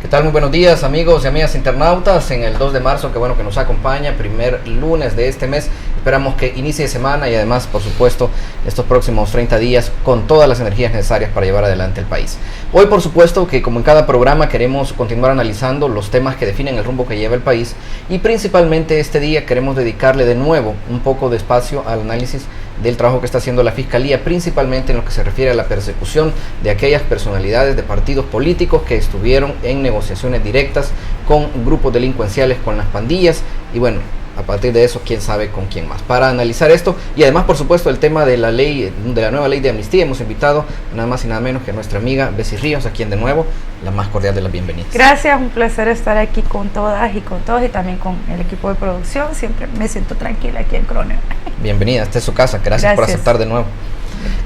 ¿Qué tal? Muy buenos días, amigos y amigas internautas. En el 2 de marzo, qué bueno que nos acompaña, primer lunes de este mes. Esperamos que inicie semana y además, por supuesto, estos próximos 30 días con todas las energías necesarias para llevar adelante el país. Hoy, por supuesto, que como en cada programa queremos continuar analizando los temas que definen el rumbo que lleva el país y principalmente este día queremos dedicarle de nuevo un poco de espacio al análisis del trabajo que está haciendo la Fiscalía, principalmente en lo que se refiere a la persecución de aquellas personalidades de partidos políticos que estuvieron en negociaciones directas con grupos delincuenciales, con las pandillas y bueno, a partir de eso, quién sabe con quién más. Para analizar esto y además, por supuesto, el tema de la ley, de la nueva ley de amnistía, hemos invitado nada más y nada menos que a nuestra amiga Bessie Ríos, a quien de nuevo la más cordial de las bienvenidas. Gracias, un placer estar aquí con todas y con todos y también con el equipo de producción. Siempre me siento tranquila aquí en Croneo. Bienvenida, esta es su casa. Gracias por aceptar de nuevo.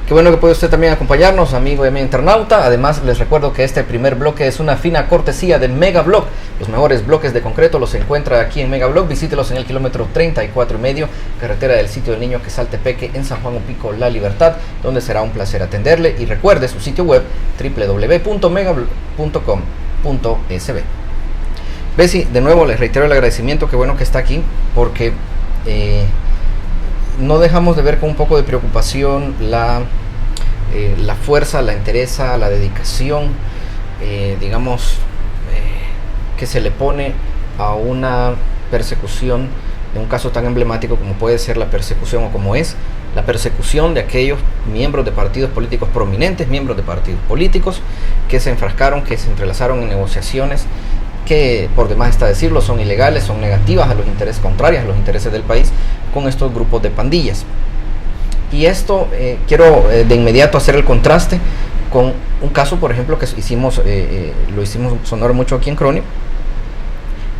Qué bueno que puede usted también acompañarnos, amigo y amiga internauta. Además, les recuerdo que este primer bloque es una fina cortesía de Megablog. Los mejores bloques de concreto los encuentra aquí en Megablog. Visítelos en el kilómetro 34,5, carretera del Sitio del Niño, Quesaltepeque, en San Juan Opico, La Libertad, donde será un placer atenderle. Y recuerde su sitio web www.megablog.com.sb. Bessie, de nuevo les reitero el agradecimiento, qué bueno que está aquí, porque no dejamos de ver con un poco de preocupación la fuerza, la entereza, la dedicación, que se le pone a una persecución de un caso tan emblemático como puede ser la persecución o como es la persecución de aquellos miembros de partidos políticos prominentes, miembros de partidos políticos que se enfrascaron, que se entrelazaron en negociaciones que, por demás está decirlo, son ilegales, son negativas a los intereses, contrarias a los intereses del país, con estos grupos de pandillas. Y esto quiero de inmediato hacer el contraste con un caso, por ejemplo, que lo hicimos sonar mucho aquí en Croneo,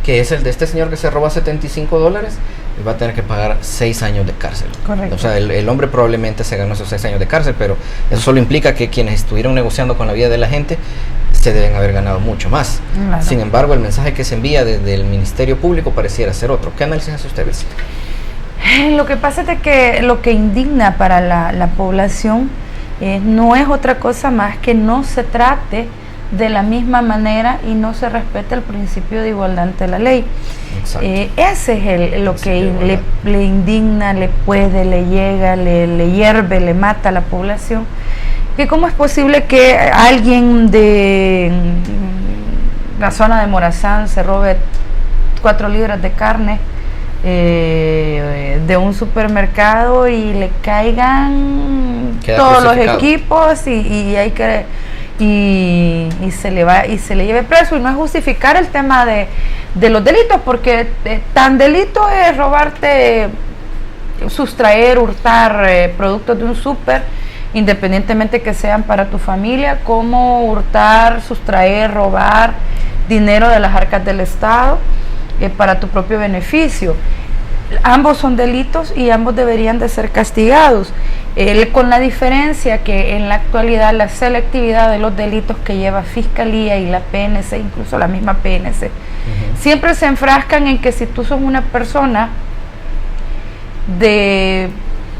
que es el de este señor que se roba $75 y va a tener que pagar 6 años de cárcel. Correcto. O sea, el hombre probablemente se ganó esos 6 años de cárcel, pero eso solo implica que quienes estuvieron negociando con la vida de la gente se deben haber ganado mucho más. Claro. Sin embargo, el mensaje que se envía desde el Ministerio Público pareciera ser otro. ¿Qué análisis hace usted, Bessie? Lo que pasa es de que lo que indigna para la población no es otra cosa más que no se trate de la misma manera y no se respete el principio de igualdad ante la ley. Ese es lo que le indigna, le puede, le llega, le hierve, le mata a la población. Que cómo es posible que alguien de la zona de Morazán se robe 4 libras de carne de un supermercado y le caigan todos los equipos y hay que y se le lleve preso, y no es justificar el tema de los delitos, porque tan delito es robarte, sustraer, hurtar productos de un súper, independientemente que sean para tu familia, como hurtar, sustraer, robar dinero de las arcas del Estado para tu propio beneficio. Ambos son delitos y ambos deberían de ser castigados, con la diferencia que en la actualidad la selectividad de los delitos que lleva Fiscalía y la PNC, incluso la misma PNC, siempre se enfrascan en que si tú sos una persona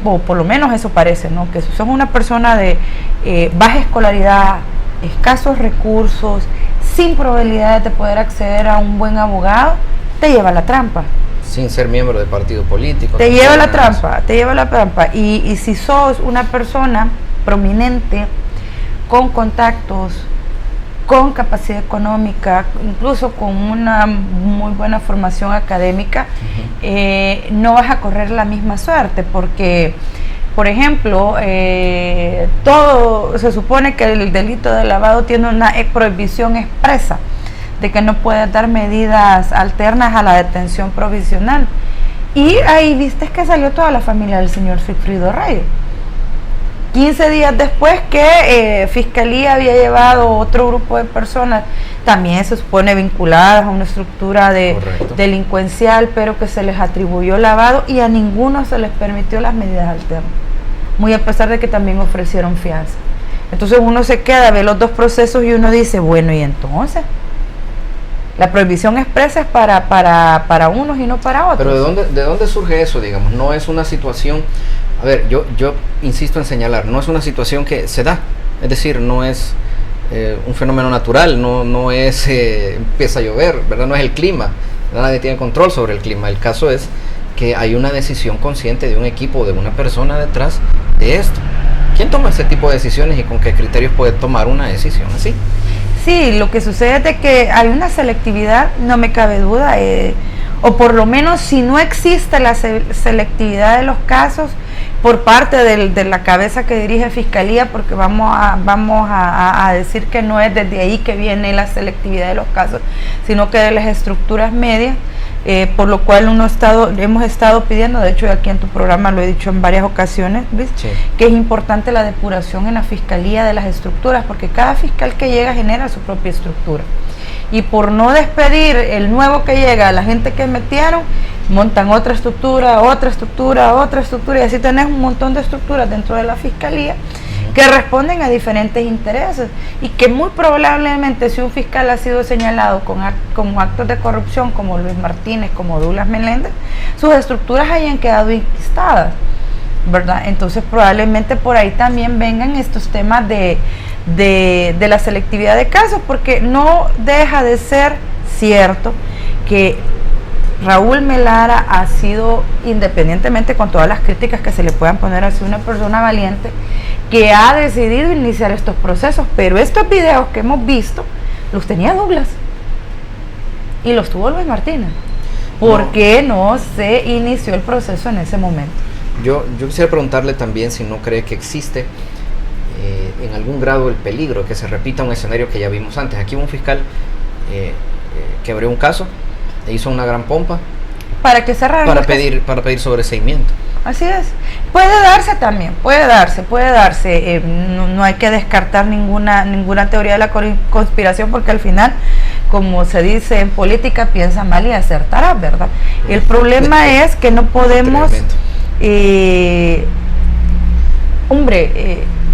o por lo menos eso parece, ¿no? Que si sos una persona de baja escolaridad, escasos recursos, sin probabilidades de poder acceder a un buen abogado, te lleva la trampa. Sin ser miembro de partido político. Te lleva la trampa. Y si sos una persona prominente, con contactos, con capacidad económica, incluso con una muy buena formación académica, no vas a correr la misma suerte, porque, por ejemplo, todo se supone que el delito de lavado tiene una prohibición expresa de que no puedes dar medidas alternas a la detención provisional. Y ahí viste que salió toda la familia del señor Sigfrido Reyes. 15 días después que Fiscalía había llevado otro grupo de personas, también se supone vinculadas a una estructura delincuencial, pero que se les atribuyó lavado y a ninguno se les permitió las medidas alternas, muy a pesar de que también ofrecieron fianza. Entonces uno se queda, ve los dos procesos y uno dice, bueno, ¿y entonces? La prohibición expresa es para unos y no para otros. Pero ¿de dónde surge eso, digamos? No es una situación, a ver, yo insisto en señalar, no es una situación que se da, es decir, no es un fenómeno natural, no es empieza a llover, ¿verdad? No es el clima, ¿verdad? Nadie tiene control sobre el clima. El caso es que hay una decisión consciente de un equipo, de una persona detrás de esto. ¿Quién toma ese tipo de decisiones y con qué criterios puede tomar una decisión así? Sí, lo que sucede es de que hay una selectividad, no me cabe duda, o por lo menos si no existe la selectividad de los casos por parte de la cabeza que dirige Fiscalía, porque vamos a decir que no es desde ahí que viene la selectividad de los casos, sino que de las estructuras medias, por lo cual hemos estado pidiendo, de hecho aquí en tu programa lo he dicho en varias ocasiones, ¿ves? Sí. Que es importante la depuración en la Fiscalía de las estructuras, porque cada fiscal que llega genera su propia estructura. Y por no despedir el nuevo que llega, a la gente que metieron, montan otra estructura, y así tenés un montón de estructuras dentro de la Fiscalía que responden a diferentes intereses, y que muy probablemente si un fiscal ha sido señalado con actos de corrupción como Luis Martínez, como Douglas Meléndez, sus estructuras hayan quedado enquistadas, ¿verdad? Entonces probablemente por ahí también vengan estos temas de la selectividad de casos, porque no deja de ser cierto que Raúl Melara ha sido, independientemente con todas las críticas que se le puedan poner, ha sido una persona valiente que ha decidido iniciar estos procesos, pero estos videos que hemos visto los tenía Douglas y los tuvo Luis Martínez. ¿Por qué no se inició el proceso en ese momento? Yo quisiera preguntarle también si no cree que existe en algún grado el peligro de que se repita un escenario que ya vimos antes. Aquí hubo un fiscal que abrió un caso e hizo una gran pompa para que cerraran para pedir sobreseimiento. Así es. Puede darse también, puede darse. No hay que descartar ninguna teoría de la conspiración, porque al final, como se dice en política, piensa mal y acertará, ¿verdad? El problema es que no podemos,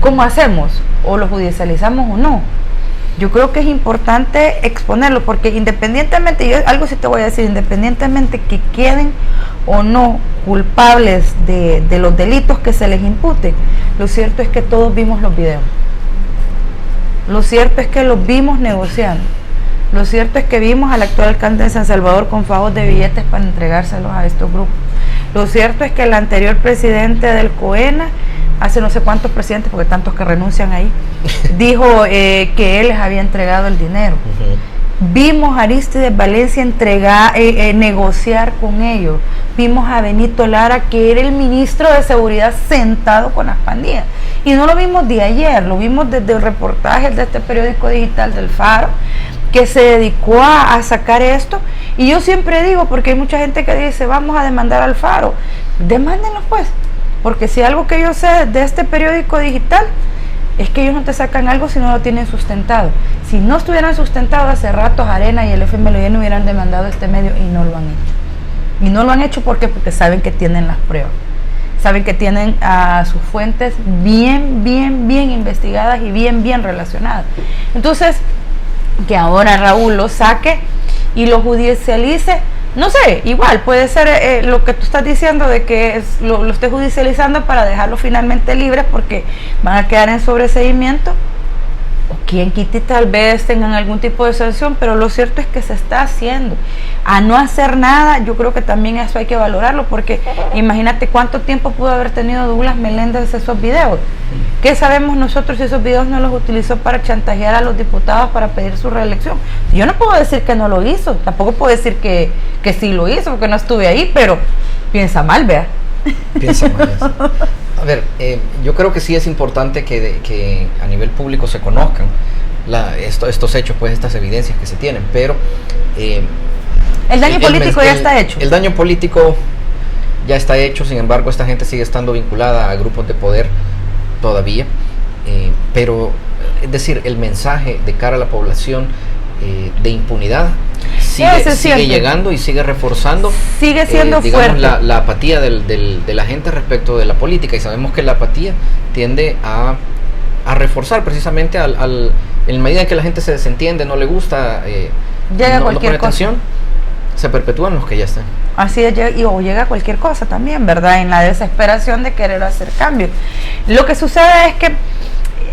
¿cómo hacemos? ¿O lo judicializamos o no? Yo creo que es importante exponerlo, porque independientemente, algo sí te voy a decir, independientemente que queden o no culpables de los delitos que se les imputen, lo cierto es que todos vimos los videos. Lo cierto es que los vimos negociando. Lo cierto es que vimos al actual alcalde de San Salvador con fajos de billetes para entregárselos a estos grupos. Lo cierto es que el anterior presidente del COENA, hace no sé cuántos presidentes, porque tantos que renuncian ahí, dijo que él les había entregado el dinero. Vimos a Aristides Valencia negociar con ellos. Vimos a Benito Lara, que era el ministro de Seguridad, sentado con las pandillas. Y no lo vimos de ayer, lo vimos desde el reportaje de este periódico digital del Faro, que se dedicó a sacar esto. Y yo siempre digo, porque hay mucha gente que dice, vamos a demandar al Faro. Demándenlo pues, porque si algo que yo sé de este periódico digital es que ellos no te sacan algo si no lo tienen sustentado. Si no estuvieran sustentados, hace rato Arena y el FMLN hubieran demandado este medio, y no lo han hecho. Y no lo han hecho ¿por qué? Porque saben que tienen las pruebas. Saben que tienen a sus fuentes bien investigadas y bien relacionadas. Entonces, que ahora Raúl lo saque y lo judicialice, no sé, igual puede ser lo que tú estás diciendo, de que lo esté judicializando para dejarlo finalmente libres porque van a quedar en sobreseimiento, o quien quite tal vez tengan algún tipo de sanción, pero lo cierto es que se está haciendo. A no hacer nada, yo creo que también eso hay que valorarlo, porque imagínate cuánto tiempo pudo haber tenido Douglas Meléndez esos videos. ¿Qué sabemos nosotros si esos videos no los utilizó para chantajear a los diputados para pedir su reelección? Yo no puedo decir que no lo hizo, tampoco puedo decir que sí lo hizo, porque no estuve ahí, pero piensa mal, vea. Piensa mal eso. A ver, yo creo que sí es importante que a nivel público se conozcan estos hechos, pues estas evidencias que se tienen, pero el daño político ya está hecho. El daño político ya está hecho, sin embargo esta gente sigue estando vinculada a grupos de poder todavía, pero es decir, el mensaje de cara a la población de impunidad sigue llegando y sigue reforzando, sigue siendo digamos, fuerte la apatía de la gente respecto de la política, y sabemos que la apatía tiende a reforzar precisamente en medida en que la gente se desentiende, no le gusta, llega no cualquier pone atención, se perpetúan los que ya están. Así es, o llega cualquier cosa también, ¿verdad? En la desesperación de querer hacer cambios. Lo que sucede es que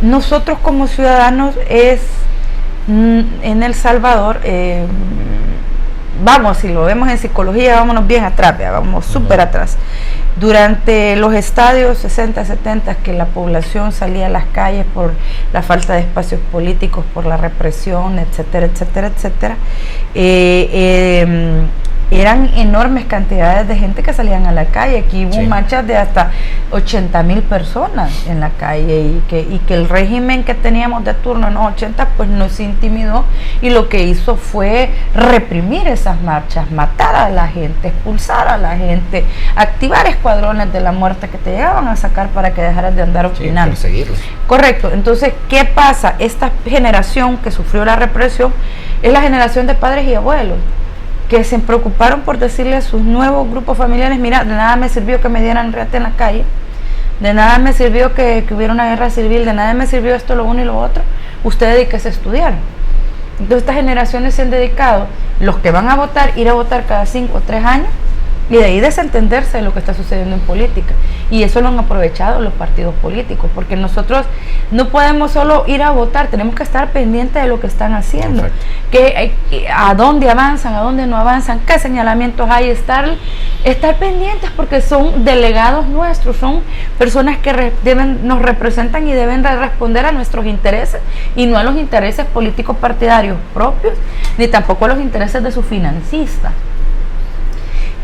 nosotros como ciudadanos es en El Salvador, vamos, si lo vemos en psicología, vámonos bien atrás, vamos súper atrás. Durante los estadios 60, 70, que la población salía a las calles por la falta de espacios políticos, por la represión, etcétera, etcétera, etcétera, eran enormes cantidades de gente que salían a la calle. Aquí hubo marchas de hasta 80,000 personas en la calle y que el régimen que teníamos de turno en los 80 pues nos intimidó y lo que hizo fue reprimir esas marchas, matar a la gente, expulsar a la gente, activar escuadrones de la muerte que te llegaban a sacar para que dejaras de andar opinando. Perseguirlos. Correcto. Entonces, ¿qué pasa? Esta generación que sufrió la represión es la generación de padres y abuelos que se preocuparon por decirle a sus nuevos grupos familiares: mira, de nada me sirvió que me dieran reata en la calle, de nada me sirvió que hubiera una guerra civil, de nada me sirvió esto, lo uno y lo otro, usted dedíquese a estudiar. Entonces estas generaciones se han dedicado, los que van a votar, ir a votar cada 5 o 3 años, y de ahí desentenderse de lo que está sucediendo en política. Y eso lo han aprovechado los partidos políticos, porque nosotros no podemos solo ir a votar, tenemos que estar pendientes de lo que están haciendo, a dónde avanzan, a dónde no avanzan, qué señalamientos hay, estar pendientes, porque son delegados nuestros, son personas que nos representan y deben responder a nuestros intereses y no a los intereses políticos partidarios propios, ni tampoco a los intereses de sus financistas.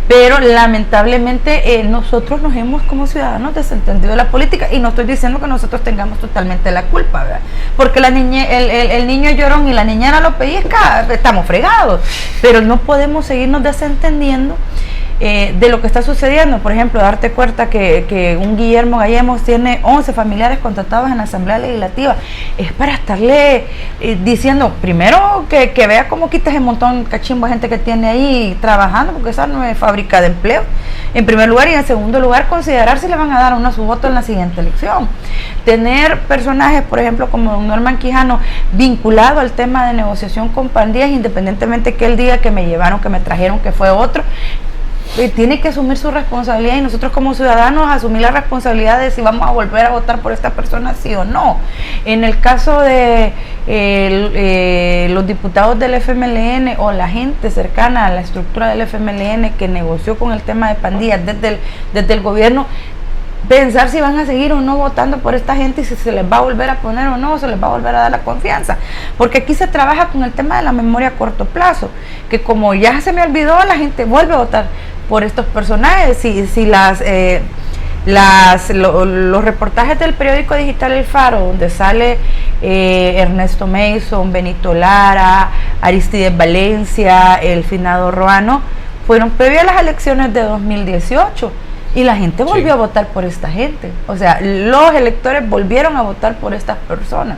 Pero lamentablemente nosotros nos hemos como ciudadanos desentendido de la política, y no estoy diciendo que nosotros tengamos totalmente la culpa, ¿verdad? Porque el niño llorón y la niñera lo pellizca, estamos fregados, pero no podemos seguirnos desentendiendo de lo que está sucediendo. Por ejemplo, darte cuenta que un Guillermo Gallemos tiene 11 familiares contratados en la Asamblea Legislativa. Es para estarle diciendo, primero, que vea cómo quitas el montón cachimbo de gente que tiene ahí trabajando, porque esa no es fábrica de empleo, en primer lugar, y en segundo lugar, considerar si le van a dar su voto en la siguiente elección. Tener personajes, por ejemplo, como don Norman Quijano, vinculado al tema de negociación con pandillas, independientemente que él diga que me llevaron, que me trajeron, que fue otro, tiene que asumir su responsabilidad, y nosotros como ciudadanos asumir la responsabilidad de si vamos a volver a votar por esta persona, sí o no. En el caso de los diputados del FMLN o la gente cercana a la estructura del FMLN que negoció con el tema de pandillas desde el gobierno, pensar si van a seguir o no votando por esta gente y si se les va a volver a poner o no, se les va a volver a dar la confianza, porque aquí se trabaja con el tema de la memoria a corto plazo, que como ya se me olvidó, la gente vuelve a votar por estos personajes. Si los reportajes del periódico digital El Faro, donde sale Ernesto Mason, Benito Lara, Aristides Valencia, el finado Ruano, fueron previo a las elecciones de 2018, y la gente volvió a votar por esta gente. O sea, los electores volvieron a votar por estas personas,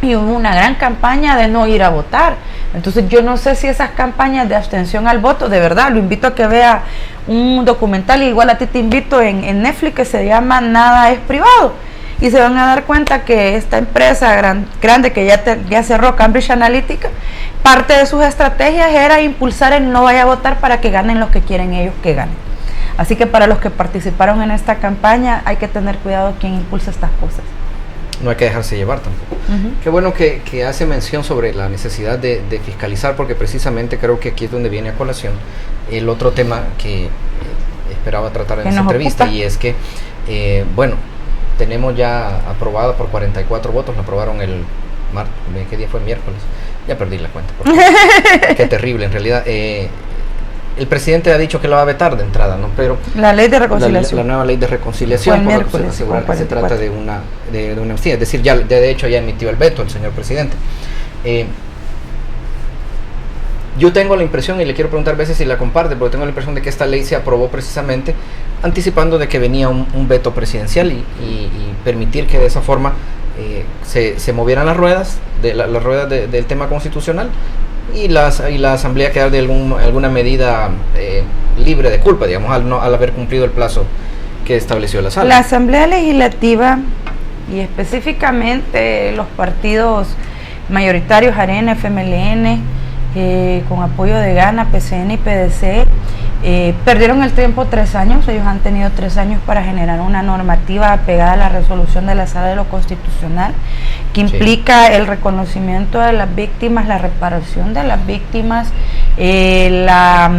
y hubo una gran campaña de no ir a votar. Entonces yo no sé si esas campañas de abstención al voto, de verdad, lo invito a que vea un documental, igual a ti te invito, en Netflix, que se llama Nada es Privado, y se van a dar cuenta que esta empresa grande que ya cerró, Cambridge Analytica, parte de sus estrategias era impulsar el no vaya a votar para que ganen los que quieren ellos que ganen. Así que para los que participaron en esta campaña hay que tener cuidado quién impulsa estas cosas. No hay que dejarse llevar tampoco. Qué bueno que hace mención sobre la necesidad de fiscalizar, porque precisamente creo que aquí es donde viene a colación el otro tema que esperaba tratar en esta entrevista, y es que, tenemos ya aprobada por 44 votos, la aprobaron el martes, ¿qué día fue? Miércoles, ya perdí la cuenta, qué terrible en realidad. El presidente ha dicho que lo va a vetar de entrada, ¿no? Pero la ley de reconciliación, la nueva ley de reconciliación, por asegurar que se trata de una amnistía, es decir, ya de hecho ya emitió el veto el señor presidente. Yo tengo la impresión, y le quiero preguntar a veces si la comparte, porque tengo la impresión de que esta ley se aprobó precisamente anticipando de que venía un veto presidencial, y permitir que de esa forma se movieran las ruedas del tema constitucional, y la asamblea quedar de alguna medida libre de culpa, digamos, al haber cumplido el plazo que estableció la sala. La Asamblea Legislativa, y específicamente los partidos mayoritarios Arena, FMLN, con apoyo de Gana, PCN y PDC, perdieron el tiempo 3 años. Ellos han tenido 3 años para generar una normativa apegada a la resolución de la Sala de lo Constitucional, que implica el reconocimiento de las víctimas, la reparación de las víctimas, las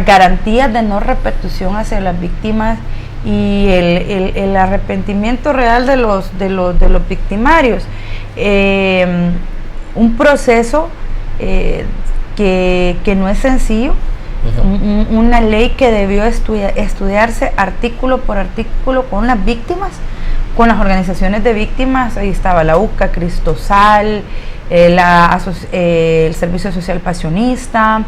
garantías de no repetición hacia las víctimas y el arrepentimiento real de los victimarios. Un proceso que no es sencillo, una ley que debió estudiarse artículo por artículo con las víctimas, con las organizaciones de víctimas. Ahí estaba la UCA, Cristosal, el Servicio Social Pasionista,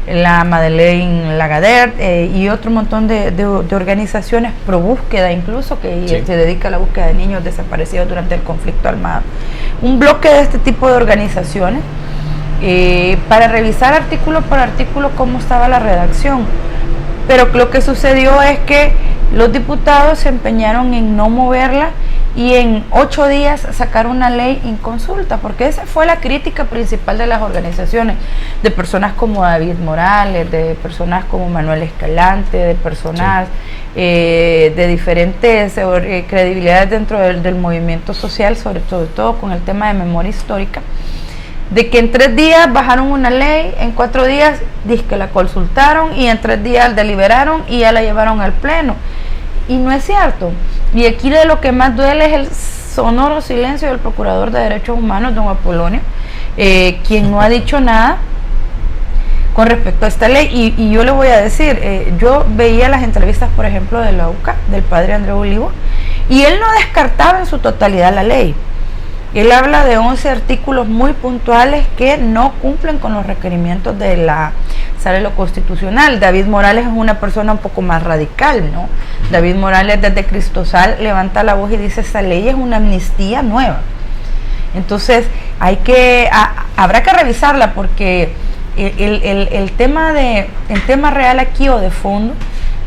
la Madeleine Lagardère y otro montón de organizaciones pro búsqueda, incluso que se dedica a la búsqueda de niños desaparecidos durante el conflicto armado. Un bloque de este tipo de organizaciones para revisar artículo por artículo cómo estaba la redacción. Pero lo que sucedió es que los diputados se empeñaron en no moverla y en 8 días sacar una ley en consulta, porque esa fue la crítica principal de las organizaciones, de personas como David Morales, de personas como Manuel Escalante, de personas de diferentes credibilidades dentro del movimiento social, sobre todo con el tema de memoria histórica, de que en 3 días bajaron una ley, en 4 días dizque la consultaron y en 3 días deliberaron y ya la llevaron al pleno. Y no es cierto. Y aquí de lo que más duele es el sonoro silencio del Procurador de Derechos Humanos, don Apolonio, quien no ha dicho nada con respecto a esta ley. Y yo le voy a decir, yo veía las entrevistas, por ejemplo, de la UCA, del padre Andrés Olivo, y él no descartaba en su totalidad la ley. Él habla de 11 artículos muy puntuales que no cumplen con los requerimientos de la sala de lo constitucional. David Morales es una persona un poco más radical, ¿no? David Morales desde Cristosal levanta la voz y dice: esta ley es una amnistía nueva. Entonces habrá que revisarla, porque el tema real aquí o de fondo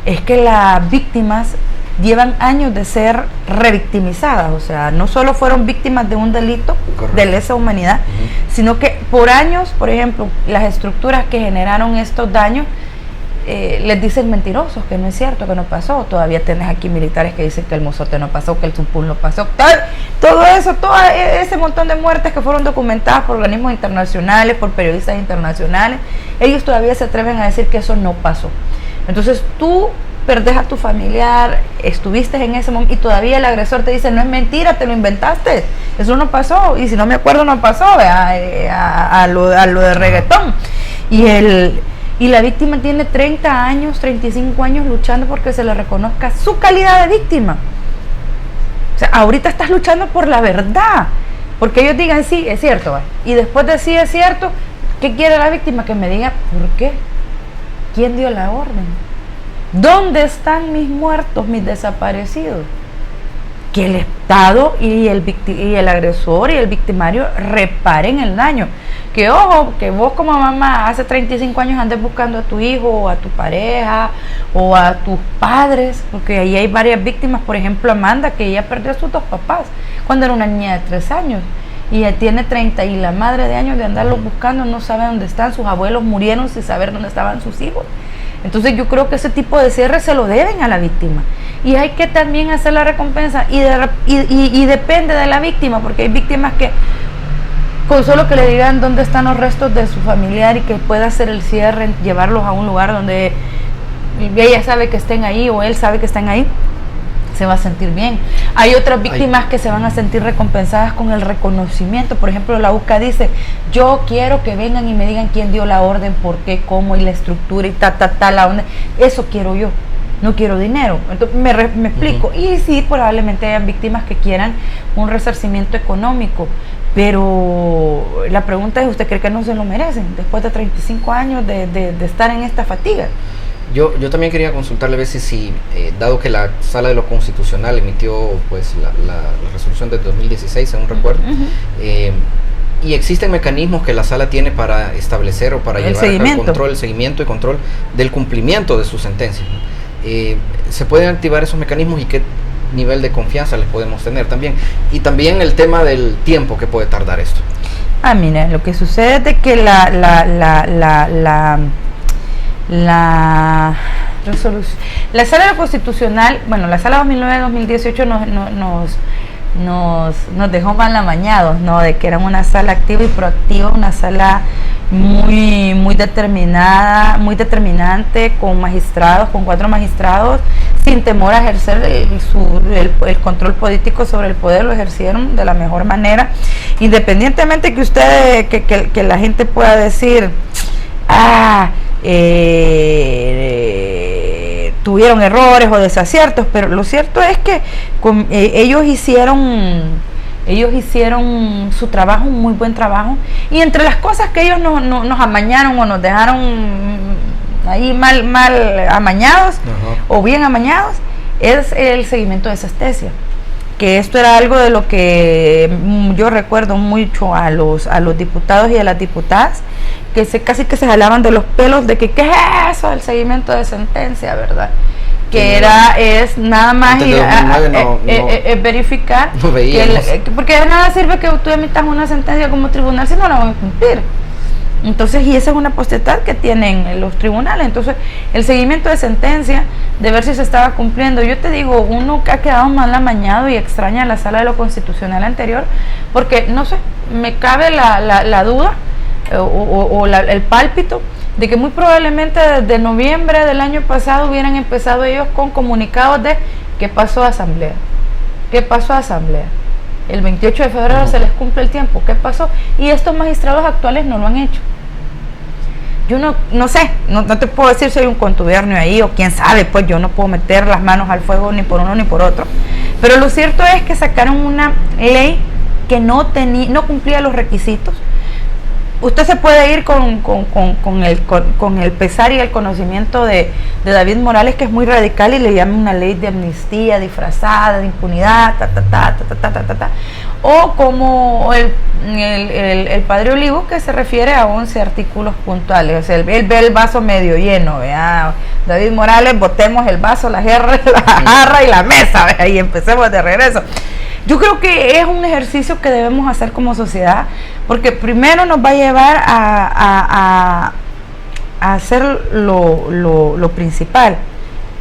es que las víctimas llevan años de ser revictimizadas, o sea, no solo fueron víctimas de un delito de lesa humanidad, sino que por años, por ejemplo, las estructuras que generaron estos daños les dicen mentirosos, que no es cierto, que no pasó. Todavía tienes aquí militares que dicen que el Mozote no pasó, que el Zumpul no pasó, todo ese montón de muertes que fueron documentadas por organismos internacionales, por periodistas internacionales, ellos todavía se atreven a decir que eso no pasó. Entonces tú perdés a tu familiar, estuviste en ese momento y todavía el agresor te dice: no es mentira, te lo inventaste, eso no pasó, y si no me acuerdo no pasó, a lo de reggaetón. Y la víctima tiene 30 años, 35 años luchando porque se le reconozca su calidad de víctima. O sea, ahorita estás luchando por la verdad, porque ellos digan sí, es cierto, y después de sí es cierto, ¿qué quiere la víctima? Que me diga ¿por qué? ¿Quién dio la orden? ¿Dónde están mis muertos, mis desaparecidos? Que el Estado y el agresor y el victimario reparen el daño. Que ojo, que vos como mamá hace 35 años andes buscando a tu hijo o a tu pareja o a tus padres, porque ahí hay varias víctimas. Por ejemplo, Amanda, que ella perdió a sus 2 papás cuando era una niña de 3 años. Y ella tiene 30 y la madre de años de andarlos buscando, no sabe dónde están, sus abuelos murieron sin saber dónde estaban sus hijos. Entonces yo creo que ese tipo de cierre se lo deben a la víctima, y hay que también hacer la recompensa y depende de la víctima, porque hay víctimas que con solo que le digan dónde están los restos de su familiar y que pueda hacer el cierre, llevarlos a un lugar donde ella sabe que estén ahí o él sabe que están ahí, se va a sentir bien. Hay otras víctimas que se van a sentir recompensadas con el reconocimiento. Por ejemplo, la UCA dice: yo quiero que vengan y me digan quién dio la orden, por qué, cómo, y la estructura y la onda. Eso quiero yo, no quiero dinero. Entonces me explico. Y sí, probablemente hayan víctimas que quieran un resarcimiento económico, pero la pregunta es: ¿usted cree que no se lo merecen después de 35 años de estar en esta fatiga? Yo también quería consultarle a ver si dado que la Sala de lo Constitucional emitió pues la resolución de 2016, según recuerdo, y existen mecanismos que la Sala tiene para establecer o para llevar el seguimiento y control del cumplimiento de sus sentencias, ¿no? ¿Se pueden activar esos mecanismos y qué nivel de confianza les podemos tener también? Y también el tema del tiempo que puede tardar esto. Mira, lo que sucede es de que la resolución, la Sala Constitucional, bueno, la Sala 2009-2018 nos dejó mal amañados, ¿no? De que era una sala activa y proactiva, una sala muy determinada, muy determinante, con magistrados, con 4 magistrados, sin temor a ejercer el control político sobre el poder. Lo ejercieron de la mejor manera, independientemente que ustedes, que la gente pueda decir, tuvieron errores o desaciertos, pero lo cierto es que ellos hicieron su trabajo, un muy buen trabajo, y entre las cosas que ellos nos amañaron o nos dejaron ahí mal amañados, o bien amañados, es el seguimiento de esa estesia, que esto era algo de lo que yo recuerdo mucho a los diputados y a las diputadas, que casi que se jalaban de los pelos de que ¿qué es eso del seguimiento de sentencia, verdad? Que es nada más ir es verificar, porque de nada sirve que tú emitas una sentencia como tribunal si no la van a cumplir. Entonces, y esa es una potestad que tienen los tribunales. Entonces, el seguimiento de sentencia, de ver si se estaba cumpliendo. Yo te digo, uno que ha quedado mal amañado y extraña la sala de lo constitucional anterior, porque, no sé, me cabe la duda el pálpito de que muy probablemente desde noviembre del año pasado hubieran empezado ellos con comunicados de ¿qué pasó a asamblea? ¿Qué pasó a asamblea? El 28 de febrero se les cumple el tiempo, ¿qué pasó? Y estos magistrados actuales no lo han hecho. Yo no sé, no te puedo decir si hay un contubernio ahí o quién sabe, pues yo no puedo meter las manos al fuego ni por uno ni por otro. Pero lo cierto es que sacaron una ley que no cumplía los requisitos. Usted se puede ir con el pesar y el conocimiento de David Morales, que es muy radical y le llama una ley de amnistía disfrazada, de impunidad, o como el padre Olivo, que se refiere a 11 artículos puntuales. O sea, él ve el vaso medio lleno, ¿vea? David Morales, botemos el vaso, la jarra y la mesa, ¿vea? Y empecemos de regreso. Yo creo que es un ejercicio que debemos hacer como sociedad, porque primero nos va a llevar a hacer lo principal,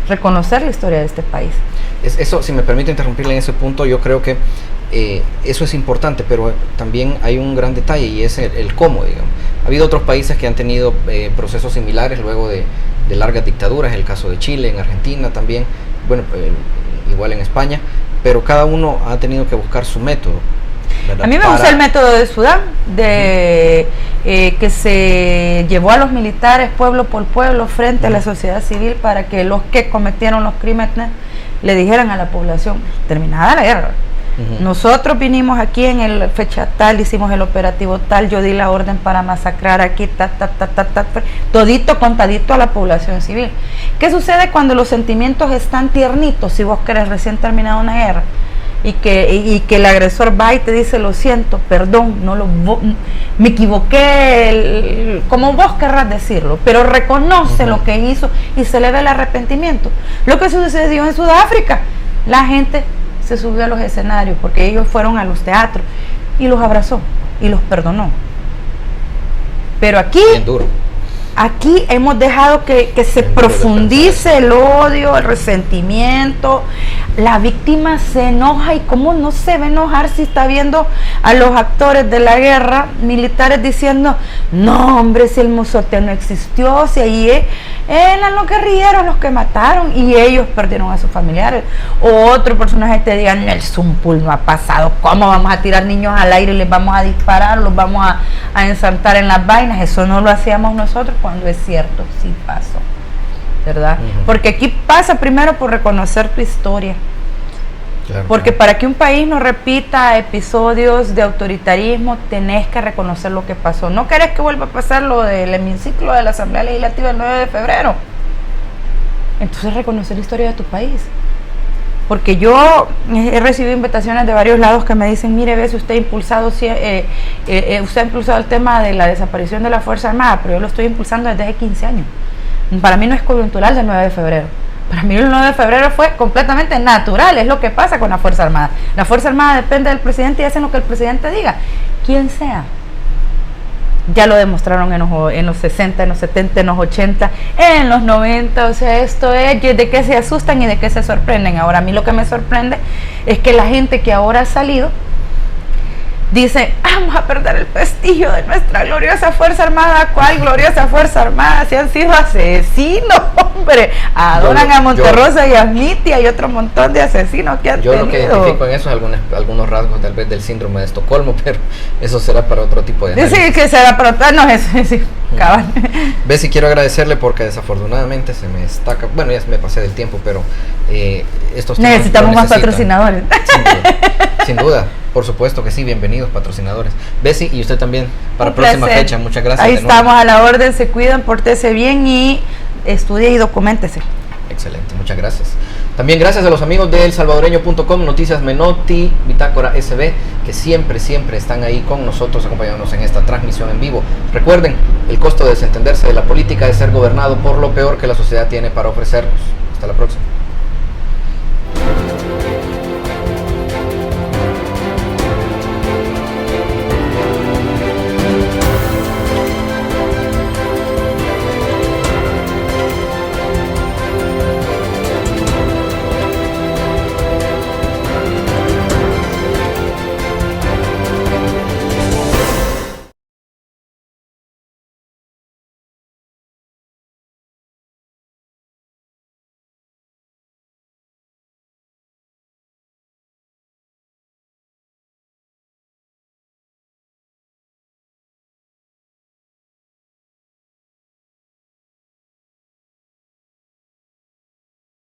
reconocer la historia de este país. Eso, si me permite interrumpirle en ese punto, yo creo que eso es importante, pero también hay un gran detalle y es el cómo, digamos. Ha habido otros países que han tenido procesos similares luego de largas dictaduras, el caso de Chile, en Argentina también, bueno, igual en España, pero cada uno ha tenido que buscar su método, ¿verdad? A mí me gusta el método de Sudán, que se llevó a los militares pueblo por pueblo frente a la sociedad civil para que los que cometieron los crímenes le dijeran a la población, terminada la guerra. Nosotros vinimos aquí en el fecha tal, hicimos el operativo tal, yo di la orden para masacrar aquí, todito contadito a la población civil. ¿Qué sucede cuando los sentimientos están tiernitos? Si vos querés recién terminada una guerra y que el agresor va y te dice, lo siento, perdón, me equivoqué, como vos querrás decirlo, pero reconoce lo que hizo y se le ve el arrepentimiento. Lo que sucedió en Sudáfrica, la gente se subió a los escenarios porque ellos fueron a los teatros y los abrazó y los perdonó. Pero aquí hemos dejado que se profundice el odio, el resentimiento. La víctima se enoja, y cómo no se va a enojar si está viendo a los actores de la guerra militares diciendo, no hombre, si el Mozote no existió, si ahí eran los guerrilleros los que mataron y ellos perdieron a sus familiares. O otro personaje te diga, el Zumpul no ha pasado, ¿cómo vamos a tirar niños al aire y les vamos a disparar, los vamos a ensartar en las vainas? Eso no lo hacíamos nosotros, cuando es cierto, sí pasó, ¿verdad? Porque aquí pasa primero por reconocer tu historia. Claro, porque para que un país no repita episodios de autoritarismo, tenés que reconocer lo que pasó. No querés que vuelva a pasar lo del hemiciclo de la Asamblea Legislativa el 9 de febrero. Entonces reconocer la historia de tu país. Porque yo he recibido invitaciones de varios lados que me dicen, mire, ve, si usted ha impulsado el tema de la desaparición de la Fuerza Armada, pero yo lo estoy impulsando desde hace 15 años. Para mí no es coyuntural del 9 de febrero. Para mí el 9 de febrero fue completamente natural, es lo que pasa con la Fuerza Armada. La Fuerza Armada depende del presidente y hacen lo que el presidente diga, quien sea. ya lo demostraron en los 60, en los 70, en los 80, en los 90, o sea, esto es de qué se asustan y de qué se sorprenden. Ahora, a mí lo que me sorprende es que la gente que ahora ha salido dice, vamos a perder el prestigio de nuestra gloriosa Fuerza Armada. ¿Cuál gloriosa Fuerza Armada? Si han sido asesinos, hombre. Adoran a Monterrosa y a Mitia y otro montón de asesinos que han tenido. Yo lo que identifico en eso es algunos rasgos tal vez del síndrome de Estocolmo, pero eso será para otro tipo de análisis. Sí, que será para otro, no, eso sí, cabal. Bessie, quiero agradecerle porque desafortunadamente se me está, bueno, ya me pasé del tiempo, pero estos temas necesitamos más patrocinadores. Sin duda, por supuesto que sí, bienvenidos patrocinadores. Bessie, y usted también para próxima fecha, muchas gracias. Ahí estamos a la orden, se cuidan, pórtese bien y estudie y documentese. Excelente, muchas gracias. También gracias a los amigos de elsalvadoreño.com, Noticias Menotti, Bitácora SB, que siempre están ahí con nosotros, acompañándonos en esta transmisión en vivo. Recuerden, el costo de desentenderse de la política es ser gobernado por lo peor que la sociedad tiene para ofrecernos. Hasta la próxima.